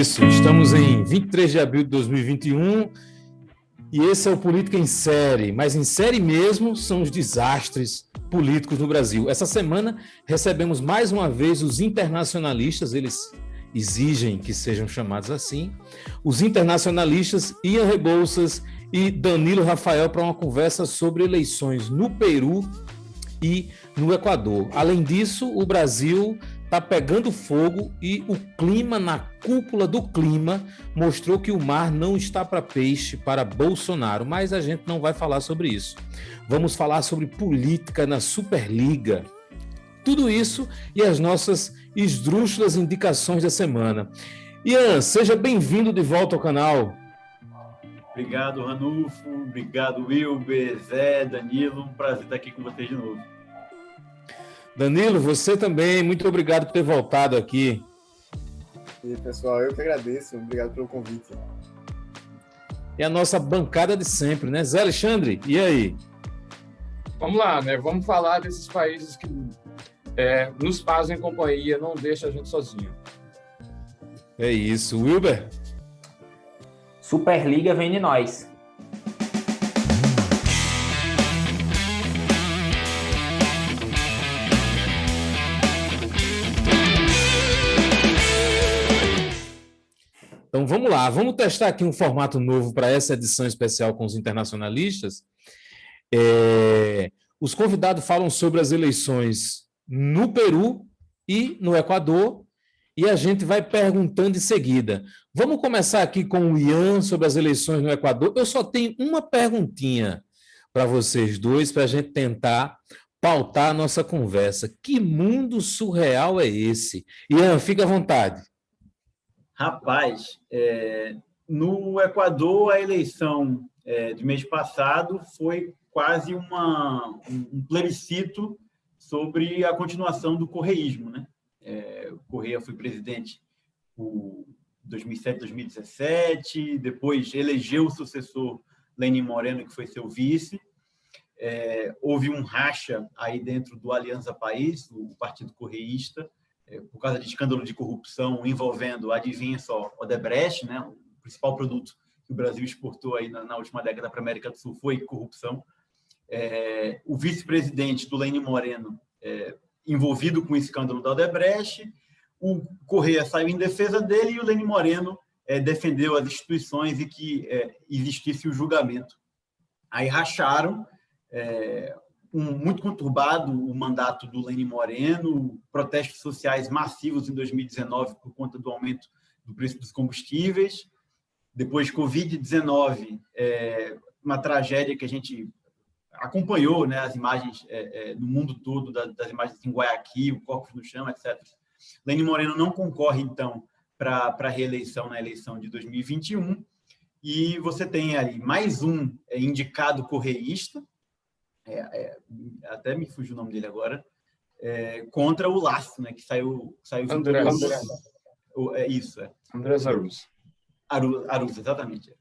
Isso, estamos em 23 de abril de 2021 e esse é o Política em Série, mas em série mesmo são os desastres políticos no Brasil. Essa semana recebemos mais uma vez os internacionalistas, eles exigem que sejam chamados assim, os internacionalistas Ian Rebouças e Danilo Rafael para uma conversa sobre eleições no Peru e no Equador. Além disso, o Brasil está pegando fogo e o clima na cúpula do clima mostrou que o mar não está para peixe para Bolsonaro, mas a gente não vai falar sobre isso. Vamos falar sobre política na Superliga. Tudo isso e as nossas esdrúxulas indicações da semana. Ian, seja bem-vindo de volta ao canal. Obrigado, Ranulfo. Obrigado, Wilber, Zé, Danilo. Um prazer estar aqui com vocês de novo. Danilo, você também, muito obrigado por ter voltado aqui. E pessoal, eu que agradeço, obrigado pelo convite. E a nossa bancada de sempre, né? Zé Alexandre, e aí? Vamos lá, né? Vamos falar desses países que nos fazem companhia, não deixa a gente sozinho. É isso. Wilber? Superliga vem de nós. Então vamos lá, vamos testar aqui um formato novo para essa edição especial com os internacionalistas. Os convidados falam sobre as eleições no Peru e no Equador e a gente vai perguntando em seguida. Vamos começar aqui com o Ian sobre as eleições no Equador. Eu só tenho uma perguntinha para vocês dois para a gente tentar pautar a nossa conversa. Que mundo surreal é esse? Ian, fica à vontade. Rapaz, no Equador, a eleição de mês passado foi quase um plebiscito sobre a continuação do correísmo, né? O Correia foi presidente por 2007, 2017, depois elegeu o sucessor Lenín Moreno, que foi seu vice. Houve um racha aí dentro do Aliança País, o partido correísta, por causa de escândalo de corrupção envolvendo, adivinha só, Odebrecht, né? O principal produto que o Brasil exportou aí na última década para a América do Sul foi corrupção. O vice-presidente do Lenín Moreno, envolvido com o escândalo da Odebrecht, o Correia saiu em defesa dele e o Lenín Moreno defendeu as instituições e que existisse o julgamento. Aí racharam, muito conturbado o mandato do Lenín Moreno, protestos sociais massivos em 2019 por conta do aumento do preço dos combustíveis, depois Covid-19, uma tragédia que a gente acompanhou, né, as imagens no mundo todo, das imagens em Guayaquil, corpos no chão, etc. Lenín Moreno não concorre, então, para a reeleição na eleição de 2021, e você tem ali mais um indicado correísta, até me fugiu o nome dele agora, contra o Lasso, né, que saiu André. Isso, Andrés Araúz. Araúz, exatamente.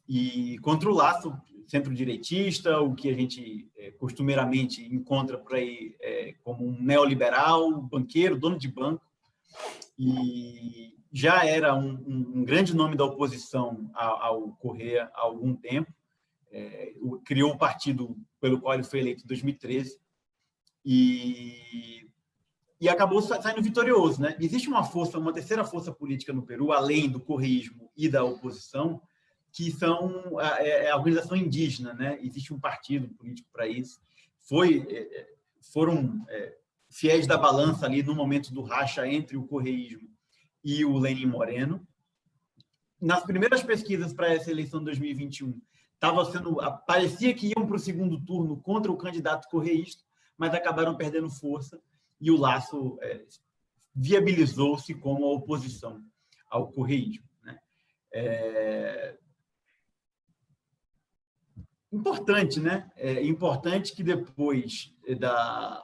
E contra o Lasso, centro-direitista, o que a gente costumeiramente encontra por aí como um neoliberal, banqueiro, dono de banco, e já era um grande nome da oposição ao Correia há algum tempo. Criou o partido pelo qual ele foi eleito em 2013 e acabou saindo vitorioso, né? Existe uma terceira força política no Peru, além do correísmo e da oposição, que são a organização indígena, né? Existe um partido político para isso. Foram fiéis da balança ali no momento do racha entre o correísmo e o Lenín Moreno. Nas primeiras pesquisas para essa eleição de 2021, parecia que iam para o segundo turno contra o candidato correísta, mas acabaram perdendo força e o Lasso viabilizou-se como a oposição ao correísmo, né? Importante, né? Importante que depois da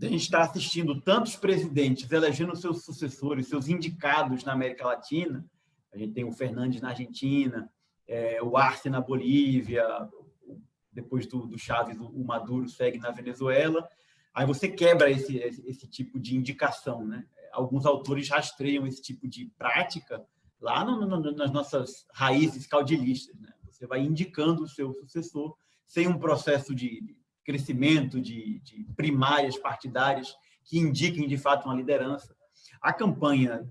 gente estar assistindo tantos presidentes elegendo seus sucessores, seus indicados na América Latina, a gente tem o Fernandes na Argentina, o Arce na Bolívia, depois do Chávez, o Maduro segue na Venezuela. Aí você quebra esse tipo de indicação, né? Alguns autores rastreiam esse tipo de prática lá nas nossas raízes caudilistas, né? Você vai indicando o seu sucessor sem um processo de crescimento de primárias partidárias que indiquem, de fato, uma liderança. A campanha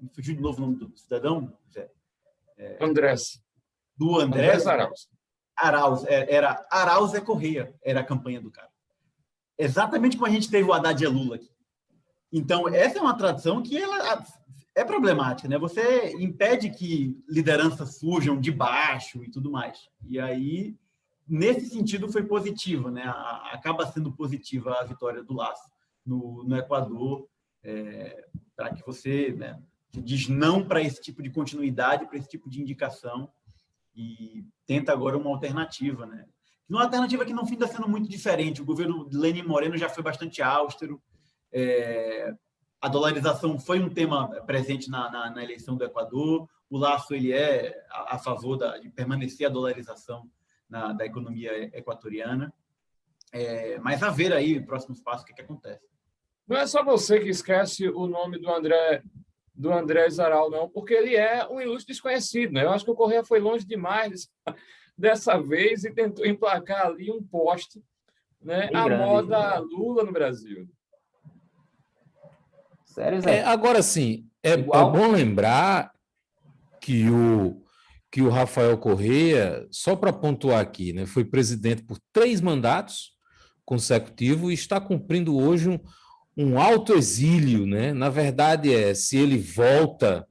me fugiu de novo o nome do cidadão, Zé? Andrés. Do Andrés Arauz. Arauz, era Arauz é Correia, era a campanha do cara. Exatamente como a gente teve o Haddad e Lula aqui. Então, essa é uma tradição que ela é problemática, né? Você impede que lideranças surjam de baixo e tudo mais. E aí, nesse sentido, foi positivo, né? Acaba sendo positiva a vitória do Lasso no Equador, para que você, né, diz não para esse tipo de continuidade, para esse tipo de indicação, e tenta agora uma alternativa, né? Uma alternativa que, no fim, está sendo muito diferente. O governo de Lenin Moreno já foi bastante austero. A dolarização foi um tema presente na eleição do Equador. O Lasso ele é a favor de permanecer a dolarização da economia equatoriana. Mas a ver aí, próximos passos, o que acontece. Não é só você que esquece o nome do Andrés Arauz, não, porque ele é um ilustre desconhecido, né? Eu acho que o Correia foi longe demais dessa vez e tentou emplacar ali um poste, né? A moda Lula no Brasil. Sério, Zé? Agora sim, é bom lembrar que o Rafael Correia, só para pontuar aqui, né, foi presidente por 3 mandatos consecutivos e está cumprindo hoje um alto exílio, né? Na verdade, se ele volta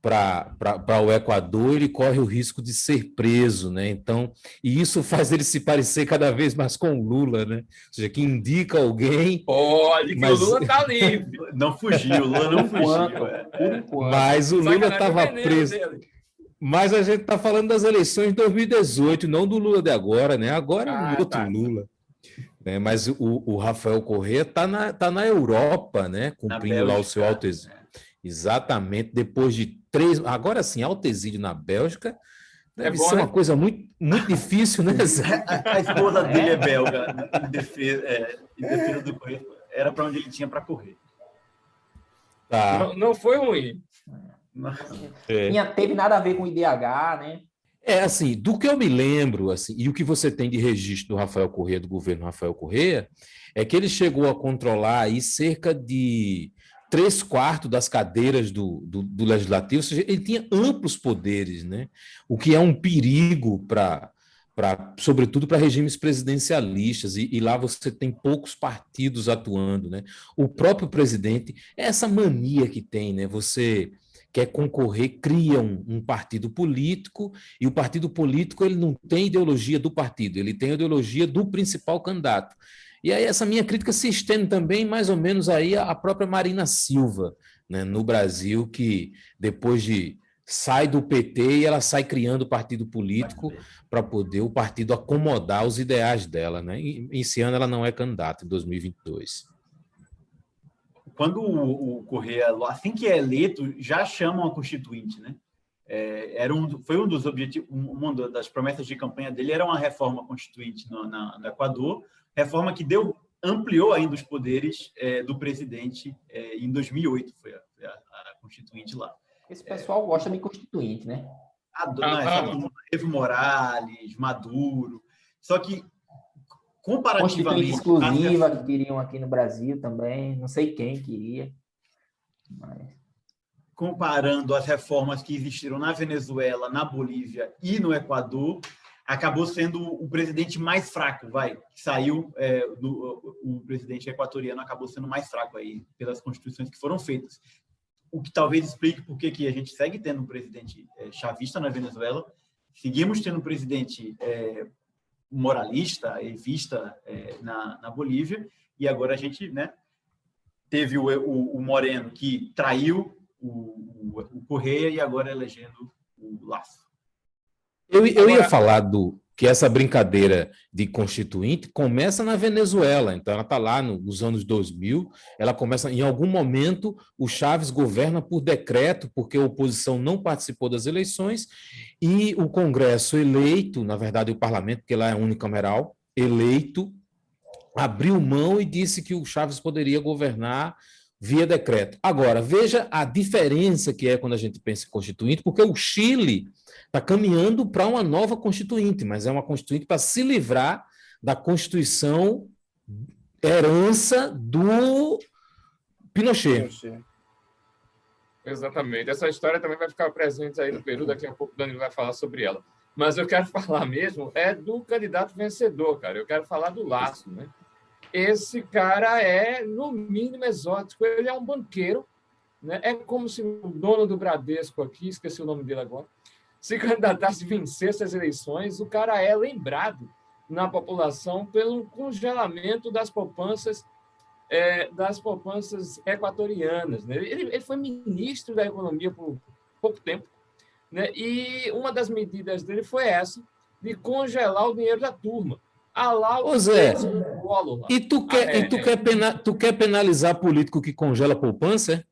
para o Equador, ele corre o risco de ser preso, né? Então, e isso faz ele se parecer cada vez mais com o Lula, né? Ou seja, que indica alguém. Olha, que o Lula está livre. Não fugiu, o Lula não fugiu. Por enquanto. Mas o Lula estava preso. Dele. Mas a gente está falando das eleições de 2018, não do Lula de agora, né? Agora é um outro Lula. Né? Mas o Rafael Correa está na Europa, né? Cumprindo lá o seu alto exílio. Exatamente, depois de 3... Agora sim, alto exílio na Bélgica deve ser uma coisa muito, muito difícil, né, Zé? A esposa dele é belga, em defesa do Correia. Era para onde ele tinha para correr. Tá. Não foi ruim. Não teve nada a ver com o IDH, né? Assim, do que eu me lembro, assim, e o que você tem de registro do Rafael Correa, do governo Rafael Correa, é que ele chegou a controlar aí cerca de 3/4 das cadeiras do Legislativo, ou seja, ele tinha amplos poderes, né? O que é um perigo sobretudo para regimes presidencialistas, e lá você tem poucos partidos atuando, né? O próprio presidente, essa mania que tem, né? Você quer concorrer, cria um partido político, e o partido político ele não tem ideologia do partido, ele tem a ideologia do principal candidato. E aí essa minha crítica se estende também mais ou menos aí à própria Marina Silva, né, no Brasil, que depois sai do PT e ela sai criando partido político para poder o partido acomodar os ideais dela, né? E esse ano ela não é candidata, em 2022. Quando o Correa, assim que é eleito, já chamam a Constituinte, né? Foi um dos objetivos, uma das promessas de campanha dele era uma reforma constituinte no Equador, reforma que ampliou ainda os poderes do presidente em 2008, foi a Constituinte lá. Esse pessoal gosta de Constituinte, né? Evo Morales, Maduro, só que comparativamente... Constituinte exclusiva que queriam aqui no Brasil também, não sei quem queria. Mas... Comparando as reformas que existiram na Venezuela, na Bolívia e no Equador, acabou sendo o presidente mais fraco, que saiu, o presidente equatoriano acabou sendo mais fraco aí pelas constituições que foram feitas. O que talvez explique por que a gente segue tendo um presidente chavista na Venezuela, seguimos tendo um presidente moralista, evista na Bolívia, e agora a gente, né, teve o Moreno que traiu o Correa e agora elegendo o Lasso. Eu ia falar que essa brincadeira de constituinte começa na Venezuela, então ela está lá nos anos 2000, ela começa, em algum momento, o Chávez governa por decreto, porque a oposição não participou das eleições, e o Congresso eleito, na verdade o parlamento, porque lá é unicameral, eleito, abriu mão e disse que o Chávez poderia governar via decreto. Agora, veja a diferença que é quando a gente pensa em constituinte, porque o Chile está caminhando para uma nova constituinte, mas é uma constituinte para se livrar da Constituição herança do Pinochet. Exatamente. Essa história também vai ficar presente aí no Peru, daqui a pouco o Danilo vai falar sobre ela. Mas eu quero falar mesmo do candidato vencedor, cara. Eu quero falar do Lasso, né? Esse cara é, no mínimo, exótico. Ele é um banqueiro, né? É como se o dono do Bradesco aqui, esqueci o nome dele agora, se candidatasse e vencesse as eleições. O cara é lembrado na população pelo congelamento das poupanças equatorianas, né? Ele foi ministro da Economia por pouco tempo, né? E uma das medidas dele foi essa, de congelar o dinheiro da turma. Ô Zé, e tu quer penalizar político que congela poupança?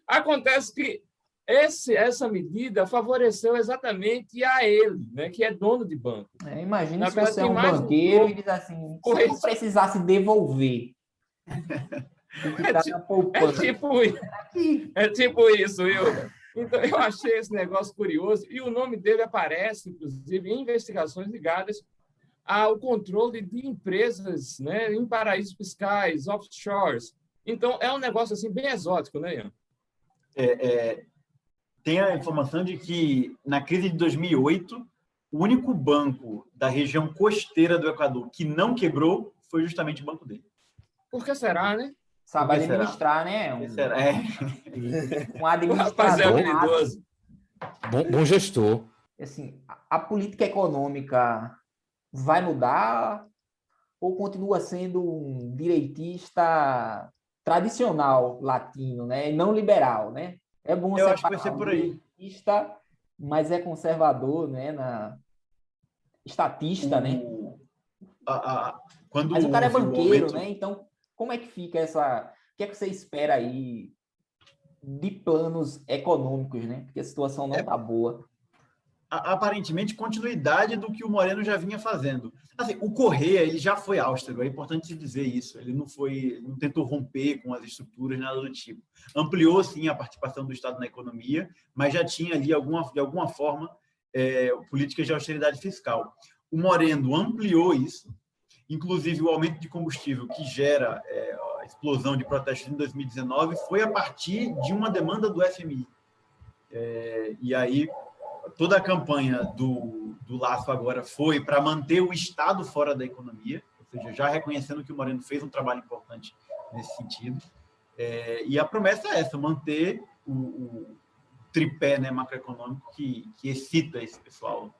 Acontece que essa medida favoreceu exatamente a ele, né, que é dono de banco. Imagina se você é um banqueiro e diz assim, se eu não precisasse devolver o que está na poupança. É tipo isso, Will. Então, eu achei esse negócio curioso, e o nome dele aparece, inclusive, em investigações ligadas ao controle de empresas, né, em paraísos fiscais, offshores. Então, é um negócio assim, bem exótico, né, Ian? Tem a informação de que, na crise de 2008, o único banco da região costeira do Equador que não quebrou foi justamente o banco dele. Por que será, né? Sabe administrar, né? Um administrador. Rapaz, é habilidoso. Bom gestor. Assim, a política econômica vai mudar ou continua sendo um direitista tradicional latino, né? E não liberal, né? É bom Eu acho que vai ser por aí. Direitista, mas é conservador, né? Estatista, né? Mas o cara é banqueiro, né? Então, como é que fica essa... O que é que você espera aí de planos econômicos, né? Porque a situação não está boa. Aparentemente, continuidade do que o Moreno já vinha fazendo. Assim, o Correa, ele já foi austero, é importante dizer isso. Ele não tentou romper com as estruturas, nada do tipo. Ampliou, sim, a participação do Estado na economia, mas já tinha ali, de alguma forma, políticas de austeridade fiscal. O Moreno ampliou isso, inclusive o aumento de combustível que gera a explosão de protestos em 2019 foi a partir de uma demanda do FMI. E aí, toda a campanha do Lasso agora foi para manter o Estado fora da economia, ou seja, já reconhecendo que o Moreno fez um trabalho importante nesse sentido. E a promessa é essa, manter o tripé, né, macroeconômico que excita esse pessoal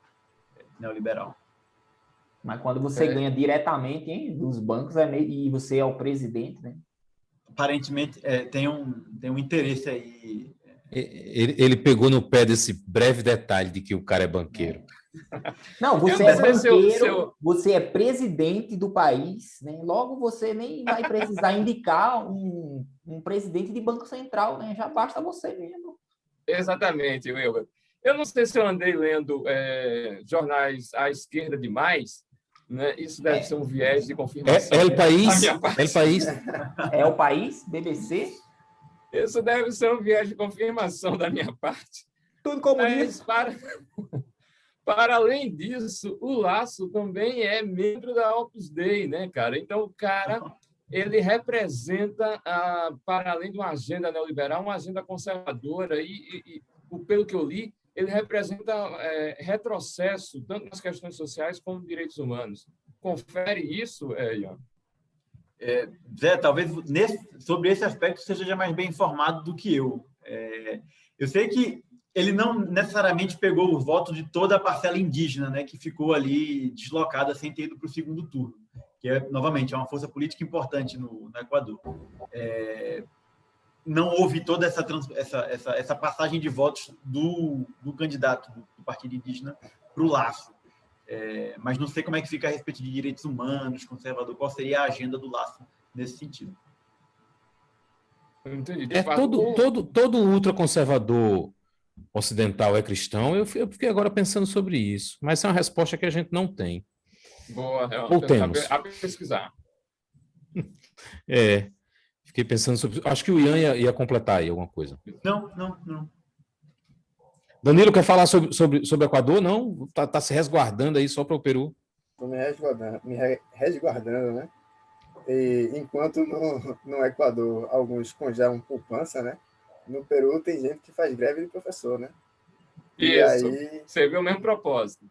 neoliberal. Mas quando você ganha diretamente dos bancos e você é o presidente, né? Aparentemente, tem um interesse aí. Ele pegou no pé desse breve detalhe de que o cara é banqueiro. Não, você é banqueiro, você é presidente do país, né? Logo você nem vai precisar indicar um presidente de Banco Central, né? Já basta você mesmo. Exatamente, Wilber. Eu não sei se eu andei lendo jornais à esquerda demais, né? Isso deve ser um viés de confirmação. É o país? É o país? BBC? Isso deve ser um viés de confirmação da minha parte. Tudo comunista. Para além disso, o Lasso também é membro da Opus Dei, né, cara? Então, o cara, ele representa, para além de uma agenda neoliberal, uma agenda conservadora e pelo que eu li, ele representa retrocesso, tanto nas questões sociais como nos direitos humanos. Confere isso, Ian? Zé, talvez sobre esse aspecto você seja mais bem informado do que eu. Eu sei que ele não necessariamente pegou o voto de toda a parcela indígena, né, que ficou ali deslocada sem ter ido para o segundo turno, que novamente é uma força política importante no Equador. Não houve toda essa passagem de votos do candidato do Partido Indígena para o Lasso. Mas não sei como é que fica a respeito de direitos humanos, conservador, qual seria a agenda do Lasso nesse sentido. Entendi. Todo ultraconservador ocidental é cristão. Eu fiquei agora pensando sobre isso, mas é uma resposta que a gente não tem. Boa, ou temos. A pesquisar. Fiquei pensando sobre. Acho que o Ian ia completar aí alguma coisa. Não. Danilo, quer falar sobre o Equador? Não? Tá se resguardando aí só para o Peru. Estou resguardando, né? E enquanto no Equador alguns congelam poupança, né? No Peru tem gente que faz greve de professor, né? E Isso. aí, Você viu o mesmo propósito.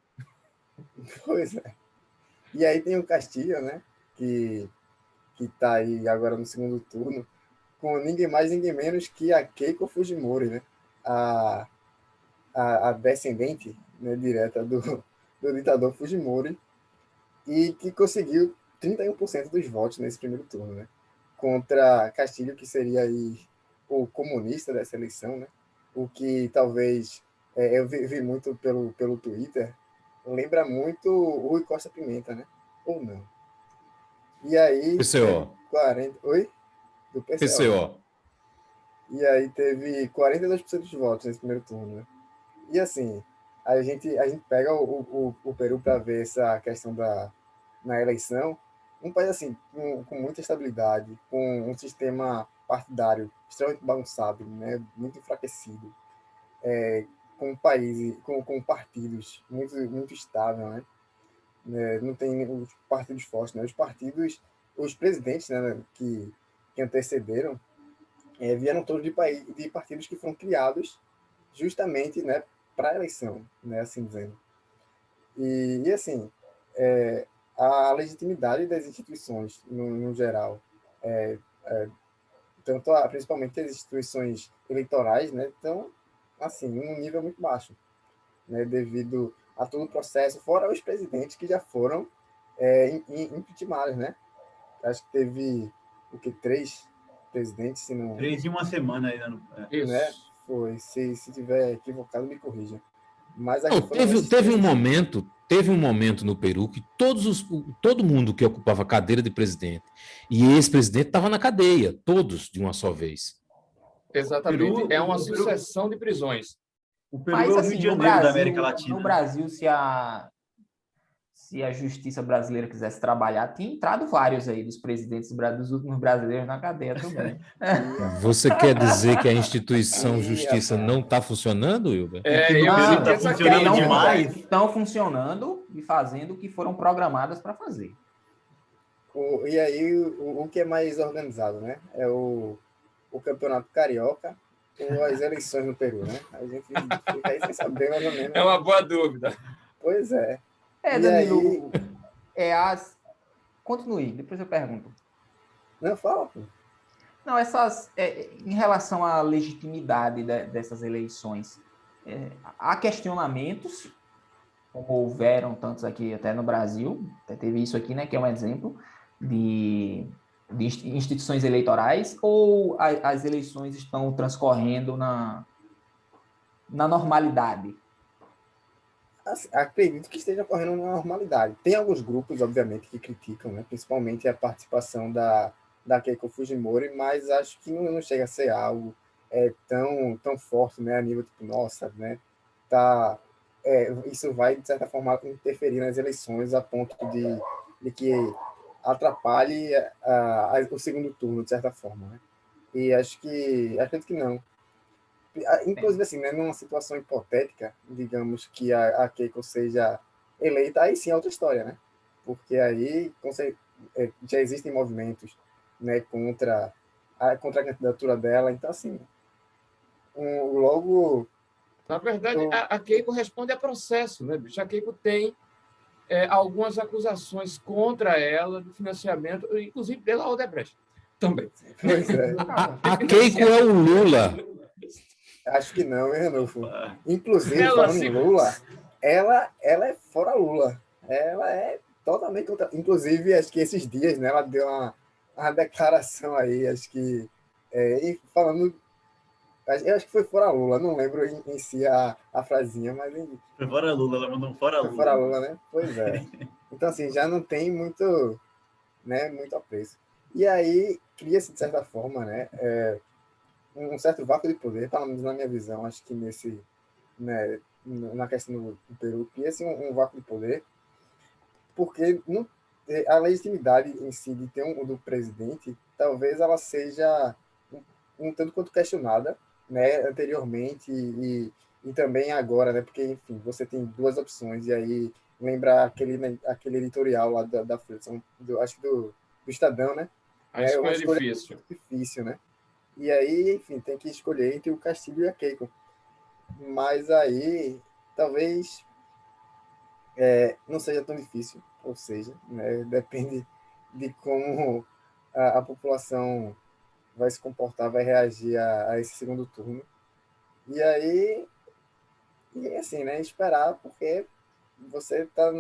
pois é. E aí tem o Castilho, né? Que tá aí agora no segundo turno, com ninguém mais, ninguém menos que a Keiko Fujimori, né? A, a descendente, né, direta do ditador Fujimori, e que conseguiu 31% dos votos nesse primeiro turno, né? Contra Castilho, que seria aí o comunista dessa eleição, né? O que talvez eu vi muito pelo Twitter, lembra muito o Rui Costa Pimenta, né? Ou não? E aí teve PCO. 40. Oi? Do PCO, né? PCO. E aí teve 42% dos votos nesse primeiro turno, né? E assim, a gente pega o Peru para ver essa questão na eleição, um país assim, com muita estabilidade, com um sistema partidário extremamente bagunçado, né? Muito enfraquecido, com um país, com partidos muito estável, né? Não tem os partidos fortes, né? Os partidos, os presidentes, né, que antecederam, vieram todos de partidos que foram criados justamente, né, para a eleição, né, assim dizendo. E assim, é, a legitimidade das instituições, no geral, é, é, tanto principalmente as instituições eleitorais, né, estão assim, num nível muito baixo, né, devido a todo o processo, fora os presidentes que já foram impeachmentados, né? Acho que teve o que 3 presidentes, se não, 3 em uma semana ainda. né? Isso. Foi, se tiver equivocado me corrija. Mas Não, aqui foram esses teve um momento no Peru que todo mundo que ocupava cadeira de presidente e ex-presidente estava na cadeia, todos de uma só vez. Exatamente. É uma O Peru, sucessão de prisões. o Peru é Mas, o Rio assim, de no Janeiro da América Brasil, Latina, no né? Brasil, se a justiça brasileira quisesse trabalhar, tinha entrado vários aí dos presidentes dos últimos brasileiros na cadeia também. Você quer dizer que a instituição Ih, justiça rapaz. não está funcionando, Wilber? É que no Eu Peru sinto está Não, essa funcionando crítica. demais. estão funcionando e fazendo o que foram programadas para fazer. E aí, o que é mais organizado, né? É o Campeonato Carioca ou as eleições no Peru, né? A gente fica aí sem saber mais ou É menos. uma boa dúvida. Pois é. E aí. Danilo, continue, depois eu pergunto. Não, fala, pô. Não, em relação à legitimidade dessas eleições, há questionamentos, como houveram tantos aqui até no Brasil, até teve isso aqui, né, que é um exemplo de instituições eleitorais, ou as eleições estão transcorrendo na normalidade? Assim, acredito que esteja ocorrendo na normalidade. Tem alguns grupos, obviamente, que criticam, né? Principalmente a participação da Keiko Fujimori, mas acho que não chega a ser algo tão forte, né? A nível tipo, nossa, né? Tá, isso vai, de certa forma, interferir nas eleições a ponto de que atrapalhe o segundo turno, de certa forma, né? E acredito que não. Inclusive, assim, né, numa situação hipotética, digamos que a Keiko seja eleita, aí sim é outra história, né? Porque aí já existem movimentos, né, contra a candidatura dela, então, assim, logo. Na verdade, a Keiko responde a processo, né, bicho? A Keiko tem algumas acusações contra ela de financiamento, inclusive pela Odebrecht também. Pois é. A Keiko é o Lula. Acho que não, hein, Ranulfo? Inclusive, Ela falando se... em Lula, ela é fora Lula. Ela é totalmente contra. Inclusive, acho que esses dias, né, ela deu uma declaração aí, acho que. Falando. Eu acho que foi fora Lula, não lembro em si a frasinha, mas Foi fora Lula, ela mandou um fora foi fora Lula. Lula, né? Pois é. Então, assim, já não tem muito, né, muito apreço. E aí, cria-se, de certa forma, né, um certo vácuo de poder, pelo menos na minha visão, acho que né, na questão do Peru, cria-se um vácuo de poder, porque a legitimidade em si de ter do presidente, talvez ela seja um tanto quanto questionada, né, anteriormente e também agora, né, porque, enfim, você tem duas opções, e aí lembra aquele editorial lá da Folha, acho que do Estadão, né? A É uma escolha é escolha difícil. difícil, né? E aí, enfim, tem que escolher entre o Castilho e a Keiko. Mas aí, talvez não seja tão difícil, ou seja, né, depende de como a população vai se comportar, vai reagir a esse segundo turno. E aí, e assim, né, esperar, porque você está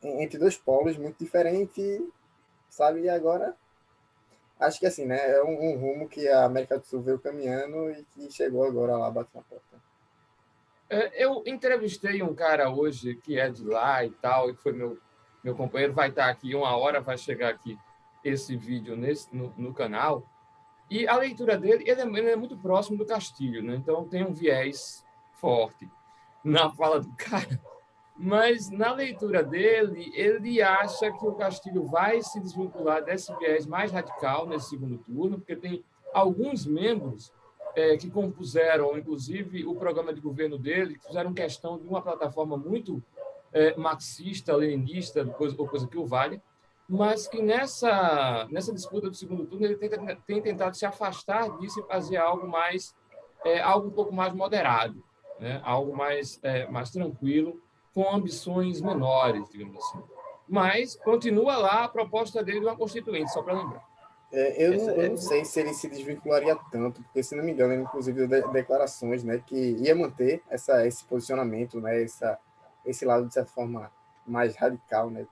entre dois polos muito diferentes, sabe? E agora, acho que assim, né, é um rumo que a América do Sul veio caminhando e que chegou agora lá, bate na porta. Eu entrevistei um cara hoje que é de lá e tal, e foi meu companheiro, vai estar aqui 1 hora, vai chegar aqui esse vídeo no canal. E a leitura dele, ele é muito próximo do Castilho, né? Então tem um viés forte na fala do cara. Mas na leitura dele, ele acha que o Castilho vai se desvincular desse viés mais radical nesse segundo turno, porque tem alguns membros que compuseram, inclusive, o programa de governo dele, que fizeram questão de uma plataforma muito marxista, leninista, ou coisa que o valha, mas que nessa disputa do segundo turno ele tem tentado se afastar disso e fazer algo algo um pouco mais moderado, né? Algo mais tranquilo, com ambições menores, digamos assim. Mas continua lá a proposta dele de uma constituinte, só para lembrar. Eu não sei se ele se desvincularia tanto, porque, se não me engano, ele inclusive deu declarações, né, que ia manter esse posicionamento, né, esse lado, de certa forma, mais radical, né,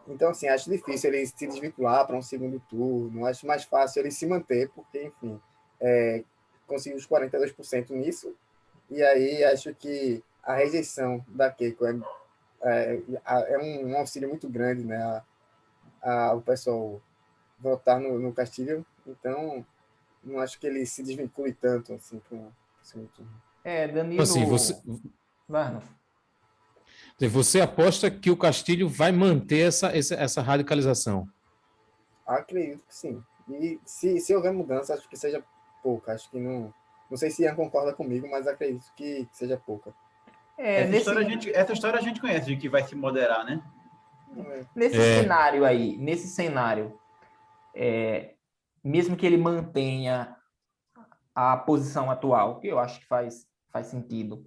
então, assim, acho difícil ele se desvincular para um segundo turno, acho mais fácil ele se manter, porque, enfim, conseguiu os 42% nisso, e aí acho que a rejeição da Keiko é um auxílio muito grande, né, o pessoal votar no Castilho, então não acho que ele se desvincule tanto assim para o segundo turno. Danilo... Assim, você aposta que o Castilho vai manter essa radicalização? Acredito que sim. E se houver mudança, acho que seja pouca. Acho que não sei se Ian concorda comigo, mas acredito que seja pouca. Essa história a gente conhece, de que vai se moderar, né? Nesse cenário, mesmo que ele mantenha a posição atual, que eu acho que faz sentido,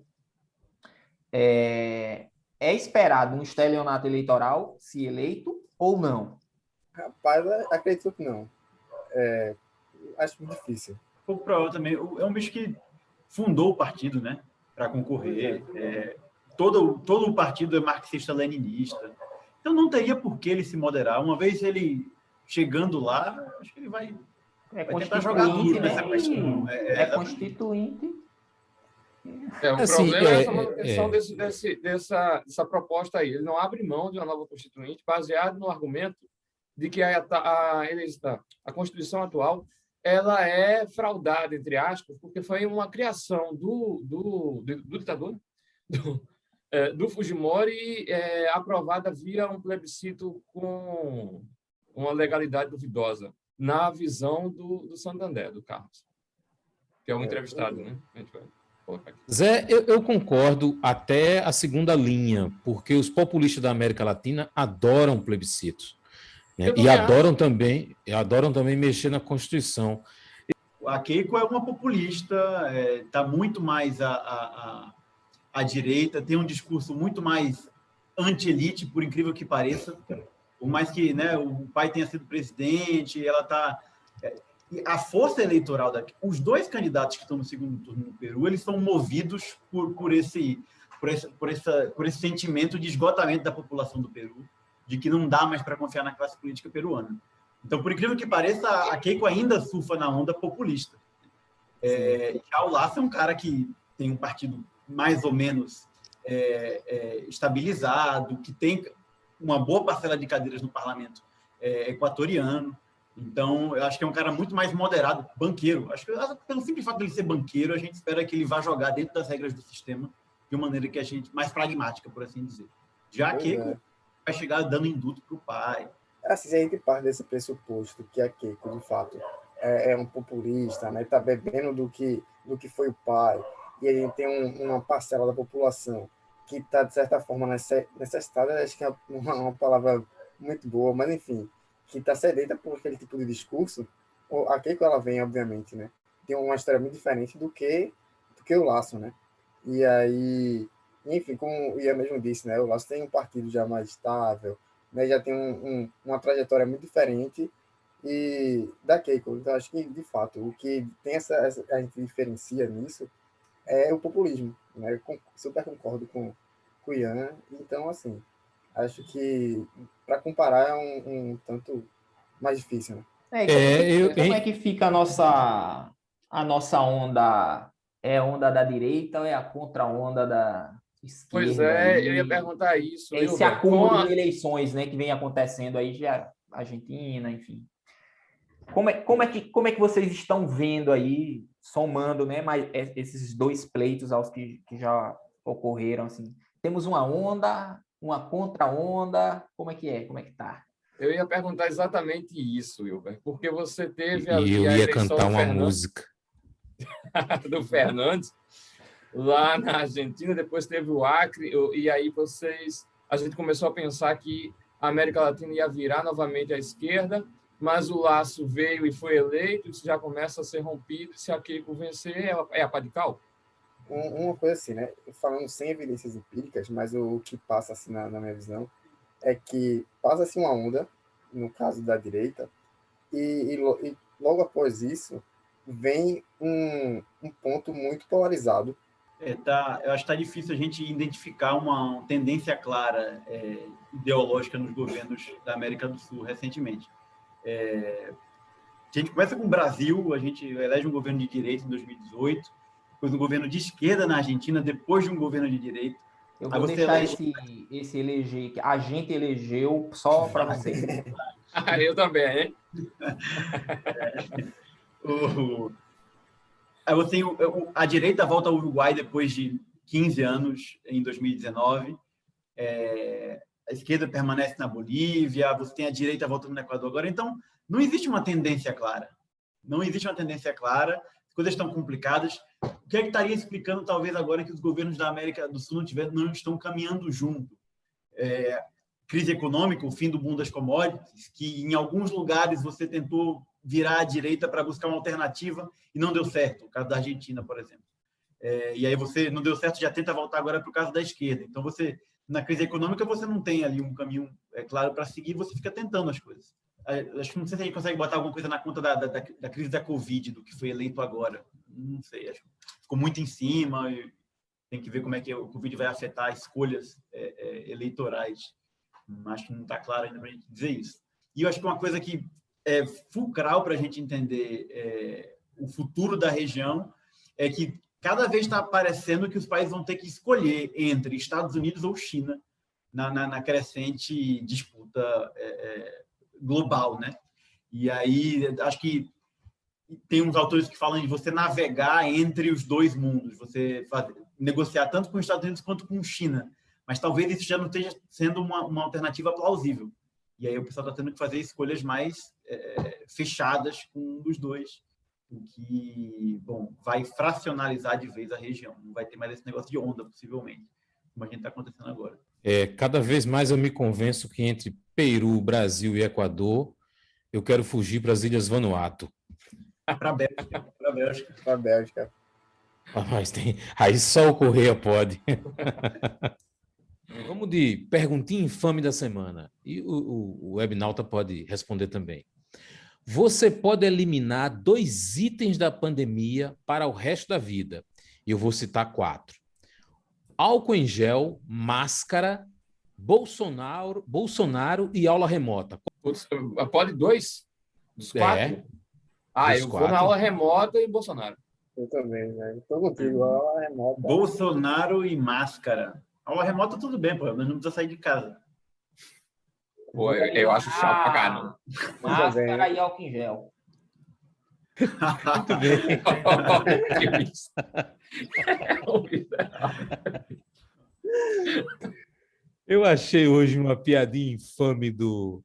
é esperado um estelionato eleitoral, se eleito, ou não? Rapaz, acredito que não. Acho difícil. Um pouco provável também. É um bicho que fundou o partido, né? Para concorrer. Todo o partido é marxista-leninista. Então não teria por que ele se moderar. Uma vez ele chegando lá, acho que ele vai tentar jogar duro nessa questão. Constituinte. O problema é essa manutenção dessa proposta aí. Ele não abre mão de uma nova constituinte baseado no argumento de que a Constituição atual ela é fraudada, entre aspas, porque foi uma criação do ditador, do Fujimori, aprovada via um plebiscito com uma legalidade duvidosa, na visão do Santander, do Carlos, que é um entrevistado, né? A gente vai colocar aqui. Zé, eu concordo até a segunda linha, porque os populistas da América Latina adoram plebiscitos, né? E adoram também mexer na Constituição. A Keiko é uma populista, está muito mais à direita, tem um discurso muito mais anti-elite, por incrível que pareça, por mais que, né, o pai tenha sido presidente, ela está... A força eleitoral os dois candidatos que estão no segundo turno no Peru, eles são movidos por esse sentimento de esgotamento da população do Peru, de que não dá mais para confiar na classe política peruana. Então, por incrível que pareça, a Keiko ainda surfa na onda populista. Já o Lasso é um cara que tem um partido mais ou menos estabilizado, que tem uma boa parcela de cadeiras no parlamento equatoriano. Então, eu acho que é um cara muito mais moderado, banqueiro. Acho que, pelo simples fato de ele ser banqueiro, a gente espera que ele vá jogar dentro das regras do sistema de uma maneira que a gente mais pragmática, por assim dizer. Já que vai chegar dando indulto para o pai. Assim, se a gente parte desse pressuposto que a Keiko, de fato, é um populista, né? Está bebendo do que foi o pai, e a gente tem uma parcela da população que está, de certa forma, necessitada, acho que é uma palavra muito boa, mas, enfim, que está sedenta por aquele tipo de discurso, a Keiko, ela vem, obviamente, né? Tem uma história muito diferente do que o Lasso, né? E aí, enfim, como o Ian mesmo disse, né? O Lasso tem um partido já mais estável, né? Já tem uma trajetória muito diferente e da Keiko. Então, acho que, de fato, o que tem a gente diferencia nisso é o populismo, né? Eu super concordo com o Ian. Então, assim, acho que para comparar é um tanto mais difícil, né? Como é que fica a nossa onda? É a onda da direita ou é a contra-onda da Pois esquerda é, eu ia aí? perguntar isso, Esse Wilber. Com acúmulo a... de eleições, né, que vem acontecendo aí já Argentina, enfim. Como é que vocês estão vendo aí, somando, né, esses dois pleitos aos que já ocorreram, assim? Temos uma onda, uma contra-onda, como é que é? Como é que tá? Eu ia perguntar exatamente isso, Wilber, porque você teve E ali eu a ia eleição cantar uma música. do Fernandes lá na Argentina, depois teve o Acre, e aí a gente começou a pensar que a América Latina ia virar novamente à esquerda, mas o Lasso veio e foi eleito, isso já começa a ser rompido, e se a Keiko vencer, é a pá de cal? Uma coisa assim, né? Falando sem evidências empíricas, mas o que passa assim na minha visão é que passa-se uma onda, no caso da direita, e logo após isso vem um ponto muito polarizado. Eu acho que está difícil a gente identificar uma tendência clara ideológica nos governos da América do Sul recentemente. A gente começa com o Brasil, a gente elege um governo de direita em 2018, depois um governo de esquerda na Argentina, depois de um governo de direita. Eu Aí vou você deixar elege... esse eleger, que a gente elegeu só para você. Eu também, hein? Aí você tem a direita volta ao Uruguai depois de 15 anos, em 2019. A esquerda permanece na Bolívia, você tem a direita voltando no Equador agora. Então, não existe uma tendência clara. Não existe uma tendência clara, as coisas estão complicadas. O que é que estaria explicando, talvez, agora que os governos da América do Sul não estão caminhando junto? Crise econômica, o fim do boom das commodities, que em alguns lugares você tentou virar à direita para buscar uma alternativa e não deu certo, o caso da Argentina, por exemplo. E aí você não deu certo, já tenta voltar agora para o caso da esquerda. Então, na crise econômica, você não tem ali um caminho claro para seguir, você fica tentando as coisas. Acho que não sei se a gente consegue botar alguma coisa na conta da crise da Covid, do que foi eleito agora. Não sei, acho que ficou muito em cima, e tem que ver como é que o Covid vai afetar escolhas eleitorais. Acho que não está claro ainda para a gente dizer isso. E eu acho que uma coisa que é fulcral para a gente entender o futuro da região é que cada vez está parecendo que os países vão ter que escolher entre Estados Unidos ou China na crescente disputa global, né? E aí, acho que tem uns autores que falam de você navegar entre os dois mundos, você negociar tanto com os Estados Unidos quanto com China, mas talvez isso já não esteja sendo uma alternativa plausível. E aí o pessoal está tendo que fazer escolhas mais fechadas com um dos dois, o que, bom, vai fracionalizar de vez a região. Não vai ter mais esse negócio de onda, possivelmente, como a gente está acontecendo agora. Cada vez mais eu me convenço que entre Peru, Brasil e Equador, eu quero fugir para as Ilhas Vanuatu. Para a Bélgica. Para a Bélgica. Mas aí só o Correia pode. Vamos de perguntinha infame da semana. E o Webnauta pode responder também. Você pode eliminar 2 itens da pandemia para o resto da vida. E eu vou citar 4. Álcool em gel, máscara, Bolsonaro e aula remota. Pode 2 dos 4? Eu vou na aula remota e Bolsonaro. Eu também, né? Estou contigo, aula remota. Bolsonaro e máscara. Aula remota tudo bem, pô, nós não precisamos sair de casa. Pô, eu acho chato pra caramba. Máscara e álcool em gel. Muito bem. Eu achei hoje uma piadinha infame do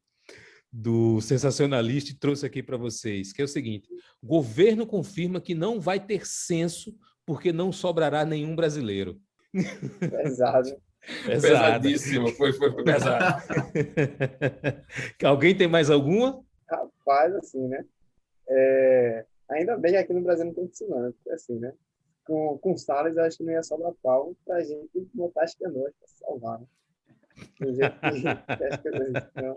sensacionalista e trouxe aqui para vocês, que é o seguinte: governo confirma que não vai ter censo porque não sobrará nenhum brasileiro. Pesado. Pesada. Pesadíssimo, foi pesado. Alguém tem mais alguma? Rapaz, assim, né? Ainda bem que aqui no Brasil não tem piscina, porque assim, né? Com Salles, eu acho que não ia sobrar pau pra gente botar as canoas pra salvar, né? Do jeito que as canoas estão.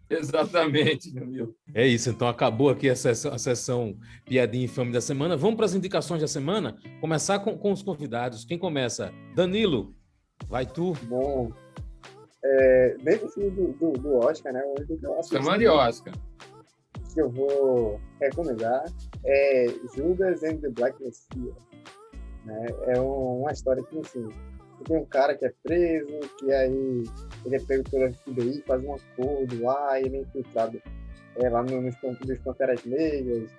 Exatamente, Danilo. É isso, então acabou aqui a sessão Piadinha Infame da semana. Vamos para as indicações da semana? Começar com os convidados. Quem começa? Danilo, vai tu. Bom, dentro do Oscar, né? O único que eu assisti, Semana de Oscar. que eu vou recomendar é Judas and the Black Messiah, né? É uma história que, assim, tem um cara que é preso, que aí ele é pego pela FBI, faz um acordo lá, ele é infiltrado lá nos Panteras Negras.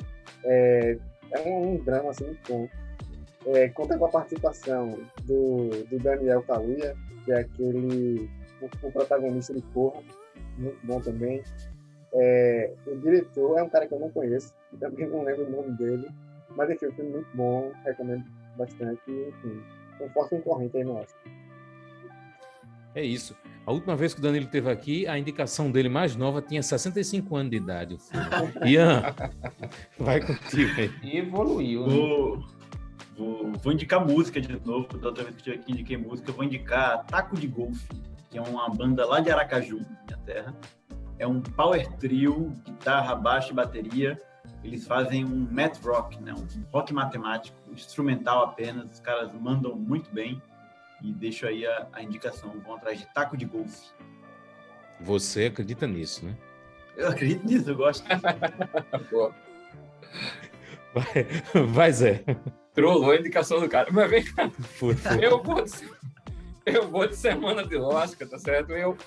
É um drama, assim, muito bom. Conta com a participação do Daniel Kaluuya, que é o protagonista de Corra, muito bom também. O diretor é um cara que eu não conheço, também não lembro o nome dele, mas enfim, o filme é muito bom, recomendo bastante, enfim, um forte concorrente aí no Oscar. É isso. A última vez que o Danilo esteve aqui, a indicação dele mais nova tinha 65 anos de idade. Ian, vai contigo aí. E evoluiu, né? Vou indicar música de novo. Da outra vez que eu estive aqui, indiquei música. Eu vou indicar Taco de Golfe, que é uma banda lá de Aracaju, minha terra. É um power trio, guitarra, baixo e bateria. Eles fazem um math rock, né? Um rock matemático, instrumental apenas. Os caras mandam muito bem. E deixo aí a indicação. Vão atrás de Taco de Golfe. Você acredita nisso, né? Eu acredito nisso, eu gosto. Vai, Zé. Trollou a indicação do cara. Mas vem cá, Foi. eu vou de semana de Oscar, tá certo? Eu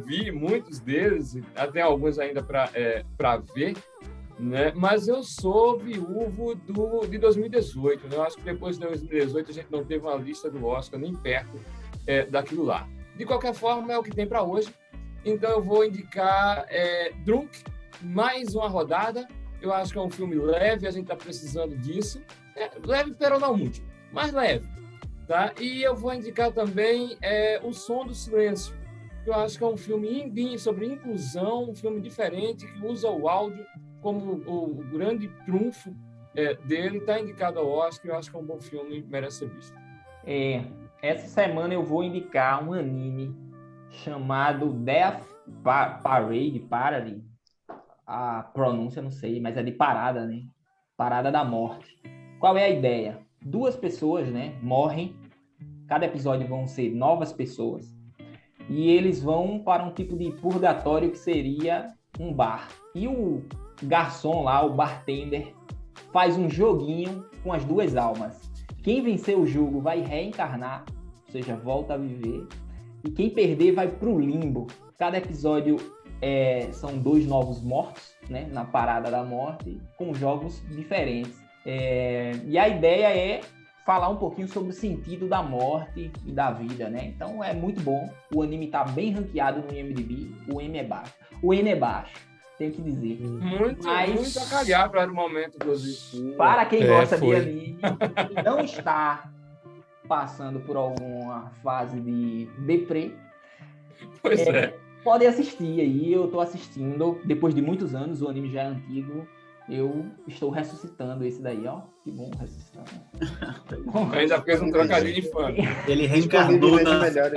vi muitos deles, até alguns ainda para ver, né? Mas eu sou viúvo de 2018, né? Eu acho que depois de 2018 a gente não teve uma lista do Oscar nem perto daquilo lá. De qualquer forma, é o que tem para hoje. Então eu vou indicar Drunk, mais uma rodada. Eu acho que é um filme leve, a gente está precisando disso. Leve, pero não muito, mas leve. Tá? E eu vou indicar também O Som do Silêncio. Eu acho que é um filme sobre inclusão, um filme diferente, que usa o áudio como o grande trunfo dele. Está indicado ao Oscar, eu acho que é um bom filme, merece ser visto. Essa semana eu vou indicar um anime chamado Death Parade, a pronúncia não sei, mas é de parada, né? Parada da morte. Qual é a ideia? 2 pessoas, né, morrem, cada episódio vão ser novas pessoas, e eles vão para um tipo de purgatório que seria um bar. E o garçom lá, o bartender, faz um joguinho com as 2 almas. Quem vencer o jogo vai reencarnar, ou seja, volta a viver, e quem perder vai para o limbo. Cada episódio são 2 novos mortos, né, na parada da morte, com jogos diferentes. E a ideia é falar um pouquinho sobre o sentido da morte e da vida, né? Então é muito bom. O anime está bem ranqueado no IMDb. O N é baixo, tenho que dizer. Muito a calhar para o momento, inclusive. Para quem gosta de anime e não está passando por alguma fase de deprê, pode assistir aí. Eu estou assistindo, depois de muitos anos, o anime já é antigo. Eu estou ressuscitando esse daí, ó. Que bom, ressuscitando. Ainda fez um trocadilho infame. Ele reencarnou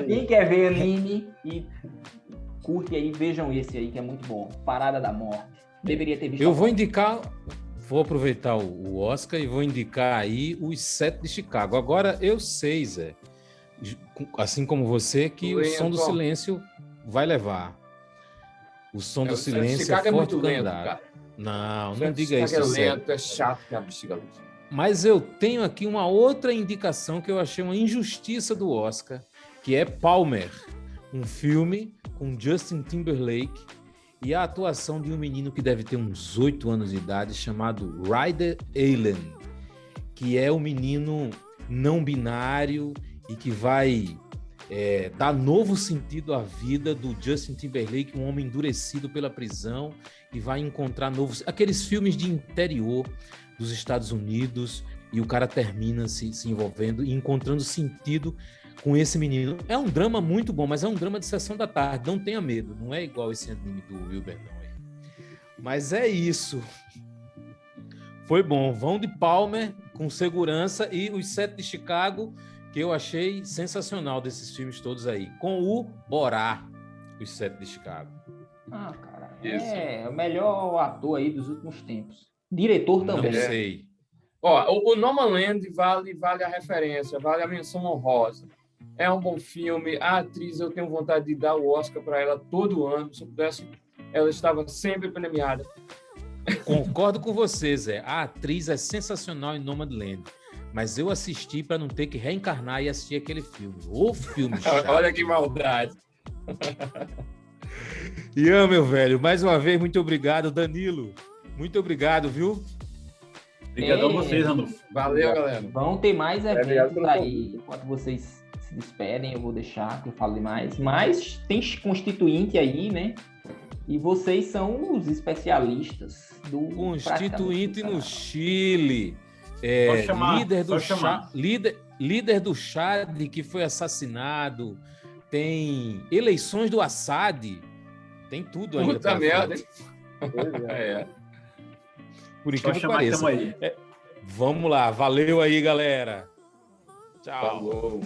Quem quer ver anime e curte aí, vejam esse aí, que é muito bom. Parada da Morte. Deveria ter visto. Eu vou indicar, vou aproveitar o Oscar e vou indicar aí os 7 de Chicago. Agora, eu sei, Zé, assim como você, que o Som do Silêncio vai levar. O Som do Silêncio é forte candidato. Não diga isso. É lento, é chato que a bexiga. Mas eu tenho aqui uma outra indicação que eu achei uma injustiça do Oscar, que é Palmer, um filme com Justin Timberlake e a atuação de um menino que deve ter uns 8 anos de idade, chamado Ryder Allen, que é um menino não binário e que vai dá novo sentido à vida do Justin Timberlake, um homem endurecido pela prisão e vai encontrar novos... Aqueles filmes de interior dos Estados Unidos e o cara termina se envolvendo e encontrando sentido com esse menino. É um drama muito bom, mas é um drama de sessão da tarde, não tenha medo, não é igual esse anime do Wilber, não é. Mas é isso. Foi bom. Vão de Palmer com segurança e os 7 de Chicago, que eu achei sensacional desses filmes todos aí. Com o Borá, os 7 de Chicago. Cara, é o melhor ator aí dos últimos tempos. Diretor também. Não sei. Ó, o Nomadland vale a referência, vale a menção honrosa. É um bom filme. A atriz, eu tenho vontade de dar o Oscar para ela todo ano. Se eu pudesse, ela estava sempre premiada. Concordo com você, Zé. A atriz é sensacional em Nomadland. Mas eu assisti para não ter que reencarnar e assistir aquele filme. O filme chato. Olha que maldade. Ian, meu velho, mais uma vez, muito obrigado. Danilo, muito obrigado, viu? Obrigado a vocês, Randolfo. Valeu, galera. Vão ter mais Obrigado eventos pelo aí. convite. Enquanto vocês se despedem, eu vou deixar que eu fale mais. Mas tem constituinte aí, né? E vocês são os especialistas do... Constituinte no Chile. Só chamar, líder do Chad que foi assassinado. Tem eleições do Assad. Tem tudo ainda. Puta merda. Por Só incrível que chamar que pareça. estamos aí. Vamos lá. Valeu aí, galera. Tchau. Falou.